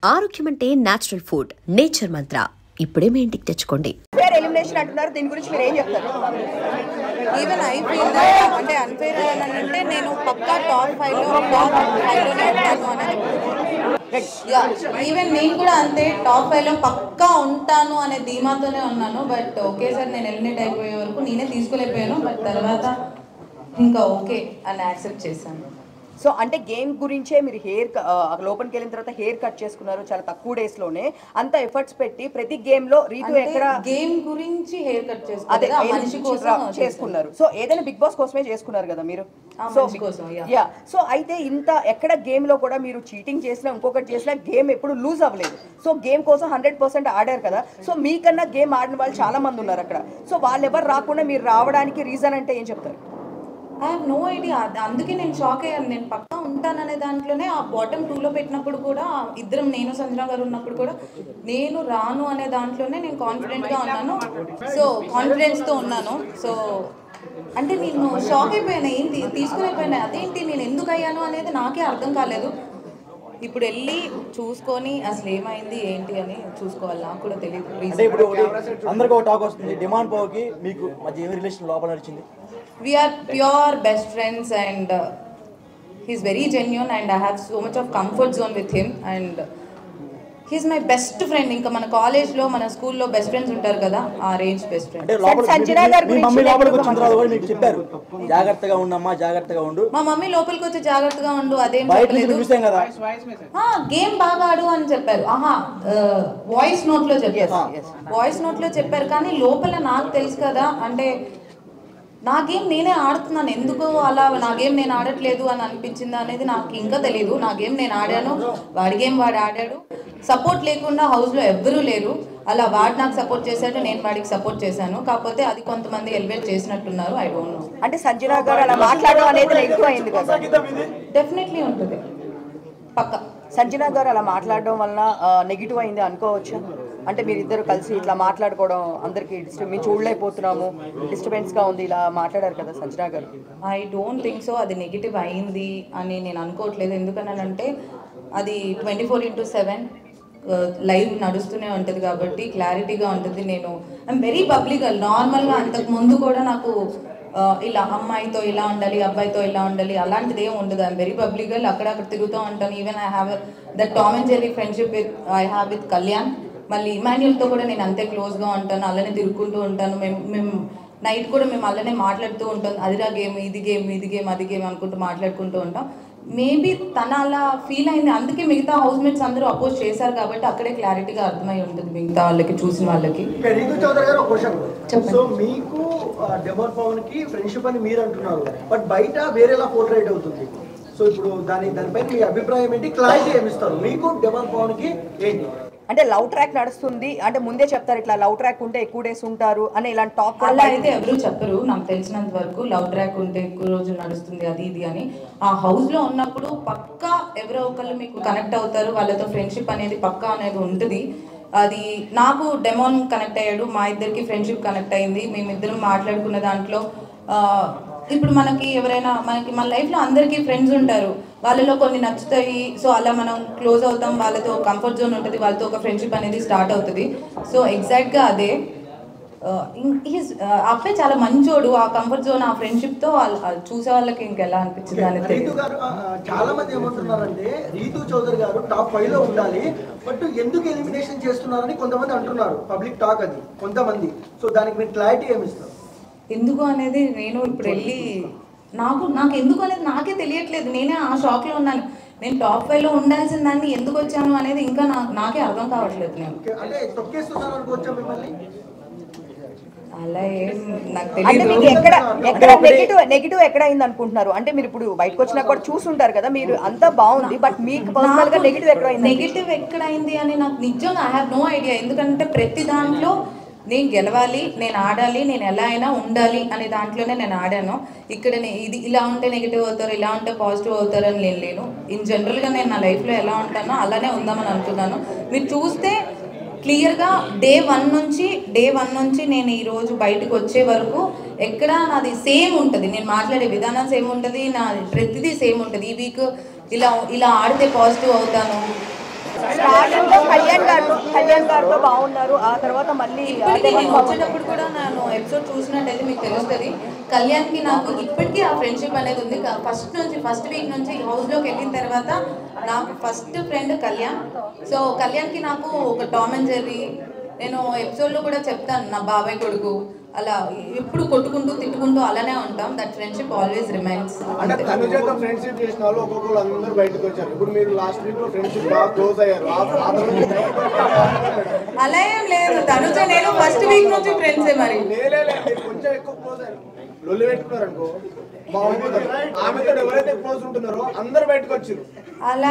ఆరోగ్యం అంటే natural food, nature మంత్ర. ఇప్పుడే మీ ఇంటికి తెచ్చుకోండి. ఫేర్ ఎలిమినేషన్ అంటున్నారు, దీని గురించి మీరు ఏం చెప్తారు? ఈవెన్ ఐ ఫీల్ అంటే అన్ఫేర్ అని అంటే నేను పక్కా టాప్ 5లోనే ఉంటాను అనేది. ఈవెన్ నేను కూడా అంతే, టాప్ 5లో పక్కా ఉంటాను అనే ధీమాతోనే ఉన్నాను. బట్ ఒకేసారి నేను ఎలిమినేట్ అయిపోయే వరకు నేనే తీసుకోలేకపోయాను. బట్ తర్వాత ఇంకా ఓకే అని యాక్సెప్ట్ చేశాను. సో అంటే గేమ్ గురించే మీరు లోపలికి వెళ్ళిన తర్వాత హెయిర్ కట్ చేసుకున్నారు చాలా తక్కువ డేస్ లోనే, అంత ఎఫర్ట్స్ పెట్టి ప్రతి గేమ్ లో రీతు ఎక్కడ గేమ్ గురించి హెయిర్ కట్ మనిషి కోసం చేసుకున్నారు. సో ఏదైనా బిగ్ బాస్ కోసమే చేసుకున్నారు కదా మీరు. సో అయితే ఇంత ఎక్కడ గేమ్ లో కూడా మీరు చీటింగ్ చేసినా ఇంకొకటి చేసినా గేమ్ ఎప్పుడు లూజ్ అవ్వలేదు. సో గేమ్ కోసం 100% ఆడారు కదా. సో మీకన్నా గేమ్ ఆడిన వాళ్ళు చాలా మంది ఉన్నారు అక్కడ. సో వాళ్ళు ఎవరు రాకుండా మీరు రావడానికి రీజన్ అంటే ఏం చెప్తారు? I have no idea. అందుకే నేను షాక్ అయ్యాను. నేను పక్కా ఉంటాననే దాంట్లోనే ఆ బాటమ్ 2లో పెట్టినప్పుడు కూడా ఇద్దరం, నేను సంజన గారు ఉన్నప్పుడు కూడా నేను రాను అనే దాంట్లోనే నేను కాన్ఫిడెంట్గా ఉన్నాను. సో కాన్ఫిడెన్స్తో ఉన్నాను. సో అంటే నేను షాక్ అయిపోయాను, ఏంటి తీసుకునేపోయినా, అదేంటి నేను ఎందుకు అయ్యాను అనేది నాకే అర్థం కాలేదు. ఇప్పుడు వెళ్ళి చూసుకొని అసలు ఏమైంది ఏంటి అని చూసుకోవాలి. నాకు కూడా తెలియదు. ఇప్పుడు అందరికీ ఒక టాక్ వస్తుంది, డిమాండ్ పోకి మీకు మధ్య ఏమి రిలేషన్ లోపల నడిచింది? We are pure best friends and he's very genuine and I have so much of comfort zone with him and he's my best friend. ఇంకా మన కాలేజ్ లో మన స్కూల్లో బెస్ట్ ఫ్రెండ్స్ ఉంటారు కదా, ఆ రేంజ్ బెస్ట్ ఫ్రెండ్. జాగ్రత్తగా ఉండమ్మా, జాగ్రత్తగా ఉండు. మా మమ్మీ లోపలికి వచ్చి జాగ్రత్తగా ఉండు అదేం చెప్పలేదు. గేమ్ బాగా ఆడు అని చెప్పారు. వాయిస్ నోట్ లో చెప్పారు. వాయిస్ నోట్ లో చెప్పారు కానీ లోపల నాకు తెలుసు కదా, అంటే నా గేమ్ నేనే ఆడుతున్నాను, ఎందుకు అలా నా గేమ్ నేను ఆడట్లేదు అని అనిపించింది అనేది నాకు ఇంకా తెలియదు. నా గేమ్ నేను ఆడాను, వాడి గేమ్ వాడు ఆడాడు. సపోర్ట్ లేకుండా హౌస్లో ఎవ్వరూ లేరు. అలా వాడు నాకు సపోర్ట్ చేశాడు, నేను వాడికి సపోర్ట్ చేశాను. కాకపోతే అది కొంతమంది ఎలివేట్ చేసినట్టున్నారు. I don't know. అంటే సంజన గారు అలా మాట్లాడడం అనేది నెగిటివ్ అయింది కదా? డెఫినెట్లీ ఉంటుంది, పక్క. సంజన గారు అలా మాట్లాడడం వలన నెగిటివ్ అయింది అనుకోవచ్చు. అంటే మీరిద్దరు కలిసి ఇట్లా మాట్లాడుకోవడం అందరికి మేము చూడలేకపోతున్నాము, డిస్టర్బెన్స్గా ఉంది, ఇలా మాట్లాడారు కదా సంజన గారు. ఐ డోంట్ థింక్ సో అది నెగిటివ్ అయింది అని నేను అనుకోవట్లేదు. ఎందుకనంటే అది 24/7 లైవ్ నడుస్తూనే ఉంటుంది కాబట్టి క్లారిటీగా ఉంటుంది. నేను ఐఎమ్ వెరీ పబ్లిక్. నార్మల్గా అంతకు ముందు కూడా నాకు ఇలా అమ్మాయితో ఇలా ఉండాలి, అబ్బాయితో ఇలా ఉండాలి అలాంటిది ఏమి ఉండదు. I'm very public. అక్కడక్కడ తిరుగుతూ ఉంటాను. Even I have that Tom and Jerry friendship I have with Kalyan. మళ్ళీ ఇమాన్యుల్తో కూడా నేను అంతే క్లోజ్గా ఉంటాను, అలానే తిరుగుకుంటూ ఉంటాను. మేము నైట్ కూడా మేము అలానే మాట్లాడుతూ ఉంటాం. అదిరా గేమ్, ఇది గేమ్, ఇది గేమ్, అది గేమ్ అనుకుంటూ మాట్లాడుకుంటూ ఉంటాం. మేబీ తన అలా ఫీల్ అయింది, అందుకే మిగతా హౌస్ మేట్స్ అందరూ అపోజ్ చేశారు కాబట్టి అక్కడే క్లారిటీగా అర్థమై ఉంటుంది మిగతా వాళ్ళకి, చూసిన వాళ్ళకి. రీతు చౌదరి గారు ఒక క్వశ్చన్. సో మీకు డెమోన్ పవన్ కి ఫ్రెండ్షిప్ అని మీరు అంటున్నారు, బట్ బయట వేరేలా పోర్ట్రేట్ అవుతుంది. సో ఇప్పుడు దానిపైన మీ అభిప్రాయం ఏంటి? క్లారిటీ ఏమిస్తారు మీకు? డెమోన్ పవన్ కి ఏంటి అంటే లవ్ ట్రాక్ నడుస్తుంది అంటే ముందే చెప్తారు, ఇట్లా లవ్ ట్రాక్ ఉంటే ఎక్కువ డేస్ ఉంటారు అని ఇలాంటి టాక్? అలా అయితే ఎవరు చెప్పరు నాకు తెలిసినంత వరకు. లవ్ ట్రాక్ ఉంటే ఎక్కువ రోజులు నడుస్తుంది అది ఇది అని. ఆ హౌస్లో ఉన్నప్పుడు పక్కా ఎవరో ఒకళ్ళు మీకు కనెక్ట్ అవుతారు, వాళ్ళతో ఫ్రెండ్షిప్ అనేది పక్కా అనేది ఉంటుంది. అది నాకు డెమోన్ కనెక్ట్ అయ్యాడు, మా ఇద్దరికి ఫ్రెండ్షిప్ కనెక్ట్ అయింది. మేమిద్దరం మాట్లాడుకున్న దాంట్లో ఇప్పుడు మనకి ఎవరైనా మన లైఫ్లో అందరికీ ఫ్రెండ్స్ ఉంటారు, వాళ్ళలో కొన్ని నచ్చుతాయి. సో అలా మనం క్లోజ్ అవుతాం, వాళ్ళతో కంఫర్ట్ జోన్ ఉంటుంది, వాళ్ళతో ఒక ఫ్రెండ్షిప్ అనేది స్టార్ట్ అవుతుంది. సో ఎగ్జాక్ట్గా అదే. అబ్బాయి చాలా మంచోడు. ఆ కంఫర్ట్ జోన్, ఆ ఫ్రెండ్షిప్తో చూసే వాళ్ళకి ఇంకెలా అనిపించింది అనేది. రీతు గారు చాలా మంది ఏమంటున్నారంటే రీతు చౌదరి గారు టాప్ 5లో ఉండాలి, బట్ ఎందుకు ఎలిమినేషన్ చేస్తున్నారని కొంతమంది అంటున్నారు. పబ్లిక్ టాక్ అది కొంతమంది. సో దానికి మీరు క్లారిటీ ఏమిస్తారు? ఎందుకు అనేది నేను ఇప్పుడు వెళ్ళి నాకు ఎందుకు అనేది నాకే తెలియట్లేదు. నేనే ఆ షాక్లో ఉన్నాను. నేను టాప్ 5లో ఉండాల్సిన దాన్ని ఎందుకు వచ్చాను అనేది ఇంకా నాకే అర్థం కావట్లేదు. నేను అలా ఏం నాకు తెలియదు. నెగిటివ్ ఎక్కడ అయింది అనుకుంటున్నారు? అంటే మీరు ఇప్పుడు బయటకు వచ్చినా కూడా చూసుంటారు కదా, మీరు అంతా బాగుంది, బట్ మీకు పర్సనల్ గా నెగిటివ్ ఎక్కడ అయింది? నెగిటివ్ ఎక్కడ అయింది అని నాకు నిజంగా ఐ హ్యావ్ నో ఐడియా. ఎందుకంటే ప్రతి దాంట్లో నేను గెలవాలి, నేను ఆడాలి, నేను ఎలా అయినా ఉండాలి అనే దాంట్లోనే నేను ఆడాను. ఇక్కడ ఇది ఇలా ఉంటే నెగిటివ్ అవుతారు, ఇలా ఉంటే పాజిటివ్ అవుతారు అని నేను లేను. ఇన్ జనరల్గా నేను నా లైఫ్లో ఎలా ఉంటానో అలానే ఉందామని అనుకున్నాను. మీరు చూస్తే క్లియర్గా డే వన్ నుంచి నేను ఈరోజు బయటకు వచ్చే వరకు ఎక్కడ నాది సేమ్ ఉంటుంది. నేను మాట్లాడే విధానం సేమ్ ఉంటుంది, నా ప్రతిదీ సేమ్ ఉంటుంది. ఈ వీక్ ఇలా ఆడితే పాజిటివ్ అవుతాను, స్టార్టింగ్ లో కళ్యాణ్ గారితో బాగున్నారు, ఆ తర్వాత మళ్ళీ నేను వచ్చేటప్పుడు కూడా నేను ఎపిసోడ్ చూసినట్టయితే మీకు తెలుస్తుంది కళ్యాణ్కి నాకు ఇప్పటికీ ఆ ఫ్రెండ్షిప్ అనేది ఉంది. ఫస్ట్ వీక్ నుంచి హౌస్లోకి వెళ్ళిన తర్వాత నాకు ఫస్ట్ ఫ్రెండ్ కళ్యాణ్. సో కళ్యాణ్కి నాకు ఒక టామ్ అండ్ జెర్రీ, నేను ఎపిసోడ్లో కూడా చెప్తాను నా బాబాయ్ కొడుకు, అలా ఎప్పుడు కొట్టుకుంటూ తిట్టుకుంటూ అలానే ఉంటాం. That friendship always remains. అంటే తనుజతో ఫ్రెండ్షిప్ చేసిన వాళ్ళు ఒక్కొక్కరు అందరూ బయటకు వచ్చారు. ఇప్పుడు మీరు లాస్ట్ వీక్ లో ఫ్రెండ్షిప్ బాగా క్లోజ్ అయ్యారు. అలా ఏం లేదు, తనుజ నేను ఫస్ట్ వీక్ నుంచి ఫ్రెండ్సే. మరి కొంచెం ఎక్కువ క్లోజ్ అయ్యారు, లొల్లి పెట్టుకున్నారు అనుకో బాగుంటుంది. ఆమెతో ఎవరైతే క్లోజ్ ఉంటున్నారో అందరు బయటకు వచ్చారు. అలా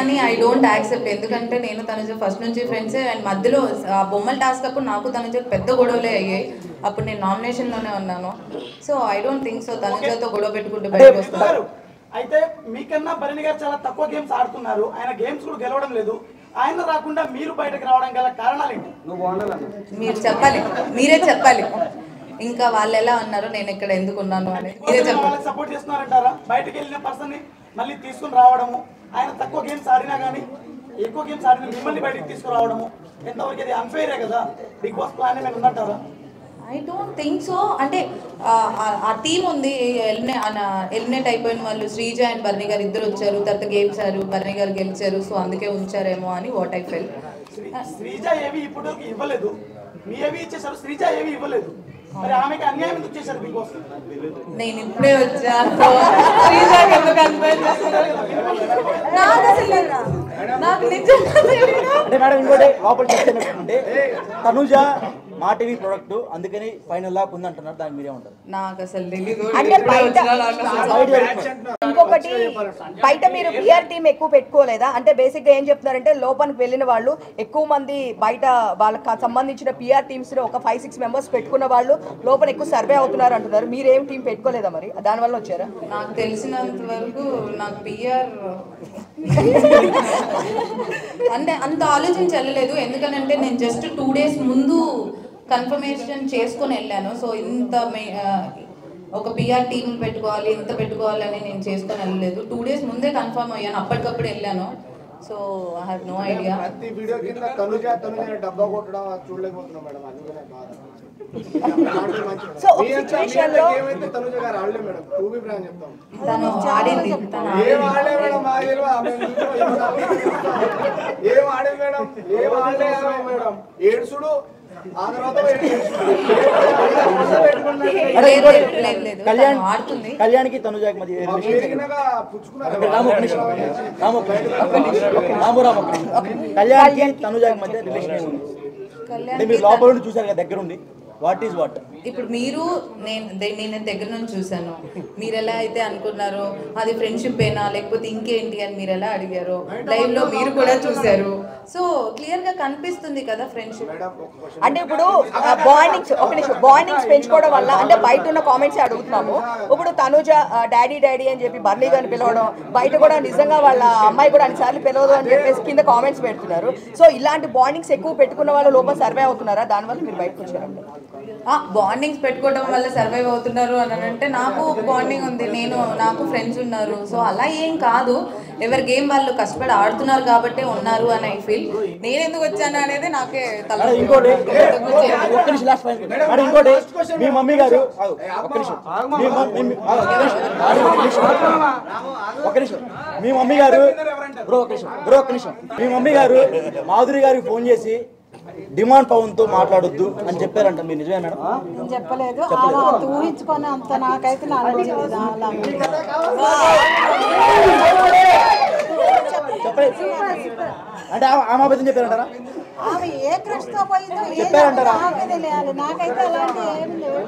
అని ఐ డోంట్ యాక్సెప్ట్. ఎందుకంటే నేను తనుజ ఫస్ట్ నుంచి ఫ్రెండ్సే. అండ్ మధ్యలో ఆ బొమ్మల టాస్క్ అప్పుడు నాకు తనుజ పెద్ద గొడవలే అయ్యాయి. అప్పుడు నేను నామినేషన్లోనే ఉన్నాను. So I don't think so తనుజతో గొడవ పెట్టుకుంటూ బయటకు వస్తారు. అయితే మీకన్నా భరణి గారు చాలా తక్కువ గేమ్స్ ఆడుతున్నారు, ఆయన గేమ్స్ కూడా గెలవడం లేదు. ఆయన రాకుండా మీరు బయటకు రావడం గల కారణాలు ఏంటి? మీరు చెప్పాలి, మీరే చెప్పాలి. ఇంకా వాళ్ళు ఎలా ఉన్నారు, నేను ఇక్కడ ఎందుకు ఉన్నాను అని మీరే చెప్పాలి. సపోర్ట్ చేస్తున్నారంటారా? బయటకు వెళ్ళిన పర్సన్ ని మళ్ళీ తీసుకుని రావడము, ఆయన తక్కువ గేమ్స్ ఆడినా కానీ ఎక్కువ గేమ్స్ ఆడిన మిమ్మల్ని బయటకు తీసుకురావడము ఎంతవరకు అది అన్ఫెయిరే కదా? బిగ్ బాస్ ప్లాన్ ఏమైనా ఉందంటారా? I don't think so. అంటే ఆ టీం ఉంది, ఎలిమినేట్ అయిపోయిన వాళ్ళు శ్రీజ అండ్ భరణి గారు ఇద్దరు వచ్చారు, తర్వాత గేమ్స్ ఆరు, భరణి గారు గెలిచారు. సో అందుకే ఉంచారేమో అని వాట్ ఐ ఫెల్. శ్రీజ ఏవి ఇప్పుడు ఇవ్వలేదు, మీ ఏవి ఇచ్చేసారు, శ్రీజ ఏవి ఇవ్వలేదు. మరి ఆమెకి అన్యాయం ఎందుకు చేశారు బిగ్ బాస్? నేను ఇప్పుడే వచ్చాను, శ్రీజకి ఎందుకు అన్వయం చేస్తున్నారు నాకు అసలు నాకు నిజంగా అంటే మేడం ఇంకోటి లోపల చెప్తే తనుజ మా టీవీ ప్రొడక్ట్ అందుకని ఫైనల్ లాక్ ఉంది అంటున్నారు, దానికి మీరే ఉంటారు. నాకు అసలు తెలీదు. అంటే ఇంకొకటి బయట మీరు పిఆర్ టీం ఎక్కువ పెట్టుకోలేదా? అంటే బేసిక్ గా ఏం చెప్తున్నారంటే లోపలికి వెళ్ళిన వాళ్ళు ఎక్కువ మంది బయట వాళ్ళకి సంబంధించిన పిఆర్ టీమ్స్ లో ఒక 5-6 మెంబర్స్ పెట్టుకున్న వాళ్ళు లోపల ఎక్కువ సర్వే అవుతున్నారు అంటున్నారు. మీరేం టీం పెట్టుకోలేదా మరి? దానివల్ల వచ్చారా? నాకు తెలిసినంత వరకు నాకు పిఆర్ అంటే అంత ఆలోచించి వెళ్ళలేదు. ఎందుకంటే నేను జస్ట్ 2 days ముందు కన్ఫర్మేషన్ చేసుకొని వెళ్ళాను. సో ఇంత ఒక పిఆర్ టీమ్ పెట్టుకోవాలి, ఇంత పెట్టుకోవాలని నేను చేసుకొని వెళ్ళలేదు. 2 days ముందే కన్ఫర్మ్ అయ్యాను, అప్పటికప్పుడు వెళ్ళాను. So I have no idea. ప్రతి వీడియో కింద తనుజ డబ్బా కొట్టడం చూడలేకపోతున్నాం మేడం, అందుకనే బాధ. సో ఒక సిచువేషన్ లో ఏమైతే తనుజ గారు ఆడలే మేడం, టూబీ బ్రాండ్ చెప్తాం. తను ఆడింది, ఏం ఆడలే మేడం, మా తెలియదు. ఏం ఆడే మేడం, ఏం ఆడలే మేడం. ఏడుసుడు ఆ తర్వాత కళ్యాణ్కి తనుజాకి మధ్య కళ్యాణ్కి తనుజాకి మధ్య రిలేషన్ ఉంది. అంటే మీరు లోపల నుండి చూసారు కదా దగ్గర ఉండి, వాట్ ఈస్ వాట్? ఇప్పుడు మీరు నేను దగ్గర నుంచి చూసాను. మీరు ఎలా అయితే అనుకున్నారో అది ఫ్రెండ్షిప్ ఏనా లేకపోతే ఇంకేంటి అని మీరు ఎలా అడిగారో లైవ్ లో మీరు కూడా చూసారు. సో క్లియర్ గా కనిపిస్తుంది కదా ఫ్రెండ్షిప్. అంటే ఇప్పుడు బాండింగ్స్ పెంచుకోవడం వల్ల అంటే బయట ఉన్న కామెంట్స్ అడుగుతున్నాము. ఇప్పుడు తనుజ డాడీ అని చెప్పి బర్లీ గారిని పిలవడం, బయట కూడా నిజంగా వాళ్ళ అమ్మాయి కూడా అన్నిసార్లు పిలవదు అని చెప్పేసి కింద కామెంట్స్ పెడుతున్నారు. సో ఇలాంటి బాండింగ్స్ ఎక్కువ పెట్టుకున్న వాళ్ళు లోపల సర్వే అవుతున్నారా? దానివల్ల మీరు బయటకు వచ్చారండి. బాండింగ్స్ పెట్టుకోవడం వల్ల సర్వైవ్ అవుతున్నారు అని అంటే నాకు బాండింగ్ ఉంది, నాకు ఫ్రెండ్స్ ఉన్నారు. సో అలా ఏం కాదు, ఎవరి గేమ్ వాళ్ళు కష్టపడి ఆడుతున్నారు కాబట్టి ఉన్నారు అని ఐ ఫీల్. నేను ఎందుకు వచ్చాను అనేది నాకే ఇంకోటి మీ మమ్మీ గారు మీ మమ్మీ గారు మాధురి గారికి ఫోన్ చేసి డిమాండ్ పవన్ తో మాట్లాడొద్దు అని చెప్పారంట, మీరు నిజమే మేడం? నేను చెప్పలేదు, ఊహించుకొని అంత నాకైతే నాలెడ్జ్ లేదు. అంటే ఆమె అబద్ధం చెప్పారంటారా? ఆమె ఏ క్రష్ తో పోయిందో చెప్పారంటారా? నాకైతే అలాంటి ఏం లేదు.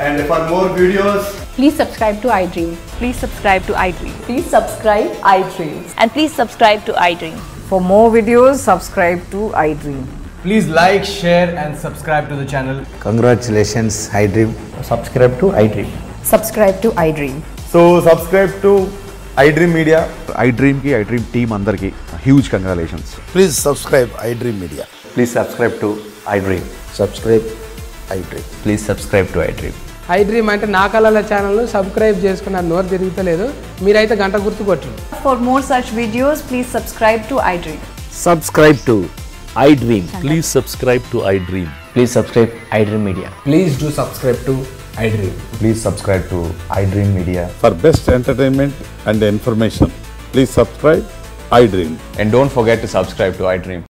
And for more videos, please subscribe to iDream. Please subscribe to iDream. Please subscribe iDream. And please subscribe to iDream. For more videos, subscribe to iDream. Please like, share and subscribe to the channel. Congratulations, iDream. Subscribe to iDream. Subscribe to iDream. So subscribe to iDream Media. iDream ki iDream team andarki huge congratulations. Please subscribe iDream Media. Please subscribe to iDream. Subscribe iDream. Please subscribe to iDream. I dream అంటే నా కళల ఛానల్ను subscribe చేసుకున్న నోరు తిరుగుతలేదు. మీరైతే గంట గుర్తు కొట్టండి. For more such videos, please subscribe to iDream. Subscribe to iDream. Please subscribe to iDream. Please subscribe iDream Media. Please do subscribe to iDream. Please subscribe to iDream Media. For best entertainment and information, please subscribe iDream. And don't forget to subscribe to iDream.